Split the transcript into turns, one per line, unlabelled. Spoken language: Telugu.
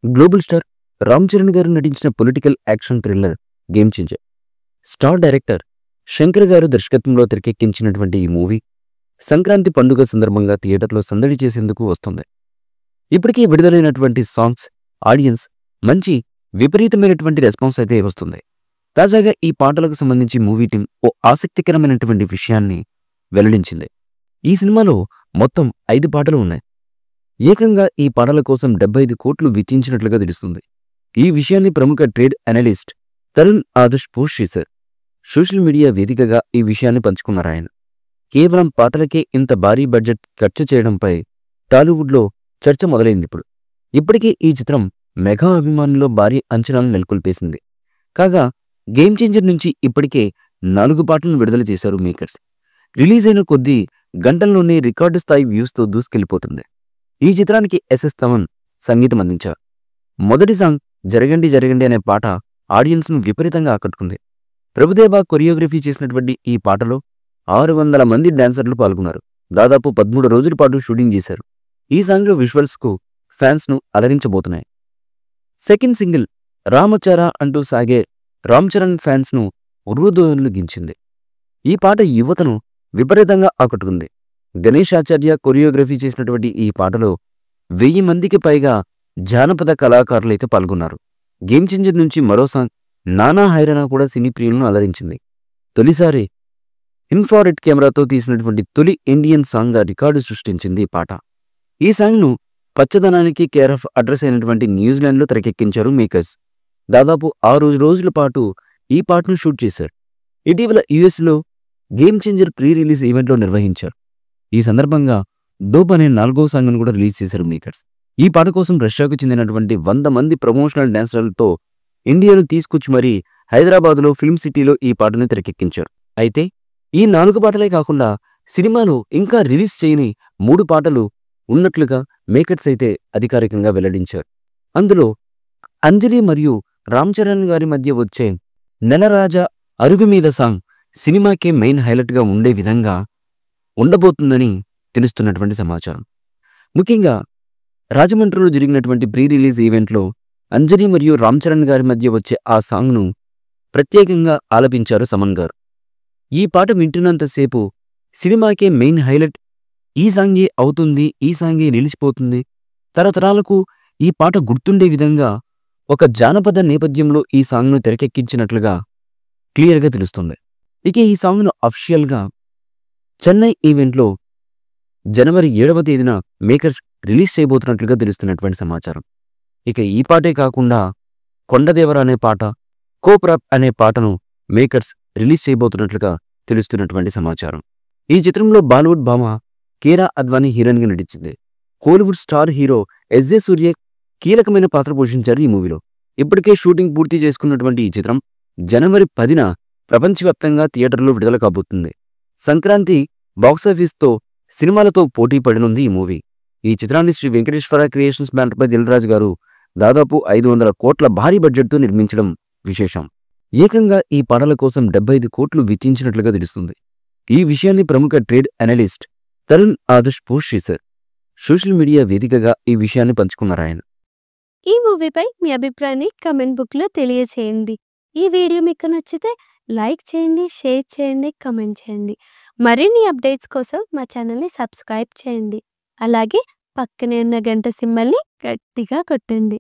గ్లోబల్ స్టార్ రామ్ చరణ్ గారు నటించిన political action thriller game changer. Star director Shankar గారు దర్శకత్వంలో తెరకెక్కించినటువంటి ఈ మూవీ సంక్రాంతి పండుగ సందర్భంగా థియేటర్లో సందడి చేసేందుకు వస్తుంది. ఇప్పటికీ విడుదలైనటువంటి సాంగ్స్, ఆడియన్స్ మంచి విపరీతమైనటువంటి రెస్పాన్స్ అయితే వస్తుంది. తాజాగా ఈ పాటలకు సంబంధించి మూవీ టీం ఓ ఆసక్తికరమైనటువంటి విషయాన్ని వెల్లడించింది. ఈ సినిమాలో మొత్తం 5 పాటలు ఉన్నాయి. ఏకంగా ఈ పాటల కోసం 75 కోట్లు వెచ్చించినట్లుగా తెలుస్తుంది. ఈ విషయాన్ని ప్రముఖ trade analyst Tarun Adarsh post చేశారు. సోషల్ మీడియా వేదికగా ఈ విషయాన్ని పంచుకున్నారాయన. కేవలం పాటలకే ఇంత భారీ బడ్జెట్ ఖర్చు చేయడంపై టాలీవుడ్లో చర్చ మొదలైంది. ఇప్పటికే ఈ చిత్రం మెగా అభిమానుల్లో భారీ అంచనాలను నెలకొల్పేసింది. కాగా గేమ్ చేంజర్ నుంచి ఇప్పటికే 4 పాటలను విడుదల చేశారు మేకర్స్. రిలీజ్ అయిన కొద్దీ గంటల్లోనే రికార్డు స్థాయి వ్యూస్తో దూసుకెళ్లిపోతుంది. ఈ చిత్రానికి ఎస్ఎస్ తమన్ సంగీతం అందించారు. మొదటి సాంగ్ జరగండి జరగండి అనే పాట ఆడియన్స్ను విపరీతంగా ఆకట్టుకుంది. ప్రభుదేవా కొరియోగ్రఫీ చేసినటువంటి ఈ పాటలో 600 మంది డాన్సర్లు పాల్గొన్నారు. దాదాపు 13 రోజుల పాటు షూటింగ్ చేశారు. ఈ సాంగ్లో విజువల్స్కు ఫ్యాన్స్ను అలరించబోతున్నాయి. సెకండ్ సింగిల్ రామచారా అంటూ సాగే రామ్ చరణ్ ఫ్యాన్స్ను ఉర్రూతలూగించింది గించింది. ఈ పాట యువతను విపరీతంగా ఆకట్టుకుంది. గణేష్ ఆచార్య కొరియోగ్రఫీ చేసినటువంటి ఈ పాటలో 1000 మందికి పైగా జానపద కళాకారులైతే పాల్గొన్నారు. గేమ్ చేంజర్ నుంచి మరో సాంగ్ నానా హైరానా కూడా సినీ ప్రియులను అలరించింది. తొలిసారి ఇన్ఫ్రారెడ్ కెమెరాతో తీసినటువంటి తొలి ఇండియన్ సాంగ్గా రికార్డు సృష్టించింది ఈ పాట. ఈ సాంగ్ను పచ్చదనానికి కేర్ ఆఫ్ అడ్రస్ అయినటువంటి న్యూజిలాండ్లో తెరకెక్కించారు మేకర్స్. దాదాపు 6 రోజుల పాటు ఈ పాటను షూట్ చేశారు. ఇటీవల యుఎస్లో గేమ్ చేంజర్ ప్రీ రిలీజ్ ఈవెంట్లో నిర్వహించారు. ఈ సందర్భంగా డోప్ అనే 4వ సాంగ్ను కూడా రిలీజ్ చేశారు మేకర్స్. ఈ పాట కోసం రష్యాకు చెందినటువంటి 100 మంది ప్రమోషనల్ డాన్సర్లతో ఇండియాను తీసుకొచ్చి మరీ హైదరాబాద్లో ఫిల్మ్ సిటీలో ఈ పాటను తెరకెక్కించారు. అయితే ఈ 4 పాటలే కాకుండా సినిమాలో ఇంకా రిలీజ్ చేయని 3 పాటలు ఉన్నట్లుగా మేకర్స్ అయితే అధికారికంగా వెల్లడించారు. అందులో అంజలి మరియు రామ్ చరణ్ గారి మధ్య వచ్చే నెలరాజా అరుగు మీద సాంగ్ సినిమాకే మెయిన్ హైలైట్గా ఉండే విధంగా ఉండబోతుందని తెలుస్తున్నటువంటి సమాచారం. ముఖ్యంగా రాజమండ్రిలో జరిగినటువంటి ప్రీ రిలీజ్ ఈవెంట్లో అంజలి మరియు రామ్ చరణ్ గారి మధ్య వచ్చే ఆ సాంగ్ను ప్రత్యేకంగా ఆలపించారు సమన్ గారు. ఈ పాట వింటున్నంతసేపు సినిమాకే మెయిన్ హైలైట్ ఈ సాంగే అవుతుంది, ఈ సాంగే నిలిచిపోతుంది, తరతరాలకు ఈ పాట గుర్తుండే విధంగా ఒక జానపద నేపథ్యంలో ఈ సాంగ్ను తెరకెక్కించినట్లుగా క్లియర్గా తెలుస్తుంది. ఇక ఈ సాంగ్ను అఫీషియల్గా చెన్నై ఈవెంట్లో జనవరి 7వ తేదీన మేకర్స్ రిలీజ్ చేయబోతున్నట్లుగా తెలుస్తున్నటువంటి సమాచారం. ఇక ఈ పాటే కాకుండా కొండదేవర అనే పాట, కోప్రాప్ అనే పాటను మేకర్స్ రిలీజ్ చేయబోతున్నట్లుగా తెలుస్తున్నటువంటి సమాచారం. ఈ చిత్రంలో బాలీవుడ్ భామ కీరా అద్వానీ హీరోయిన్గా నటించింది. కోలీవుడ్ స్టార్ హీరో ఎస్జే సూర్య కీలకమైన పాత్ర పోషించారు ఈ మూవీలో. ఇప్పటికే షూటింగ్ పూర్తి చేసుకున్నటువంటి ఈ చిత్రం జనవరి 10న ప్రపంచవ్యాప్తంగా థియేటర్లో విడుదల కాబోతుంది. సంక్రాంతి బాక్సాఫీస్తో సినిమాలతో పోటీ పడనుంది ఈ మూవీ. ఈ చిత్రాన్ని శ్రీ వెంకటేశ్వర క్రియేషన్స్ బ్యానర్పై దిల్ రాజు గారు దాదాపు 500 కోట్ల భారీ బడ్జెట్తో నిర్మించడం విశేషం. ఏకంగా ఈ పాటల కోసం 75 కోట్లు వెచ్చించినట్లుగా తెలుస్తుంది. ఈ విషయాన్ని ప్రముఖ trade analyst Tarun Adarsh post చేశారు. సోషల్ మీడియా వేదికగా ఈ విషయాన్ని పంచుకున్నారాయన.
ఈ మూవీపై మీ అభిప్రాయాన్ని కమెంట్ బుక్లో తెలియచేయండి. ఈ వీడియో మీకు నచ్చితే లైక్ చేయండి, షేర్ చేయండి, కమెంట్ చేయండి. మరిన్ని అప్డేట్స్ కోసం మా ఛానల్ని సబ్స్క్రైబ్ చేయండి. అలాగే పక్కనే ఉన్న గంట సింబల్ని గట్టిగా కొట్టండి.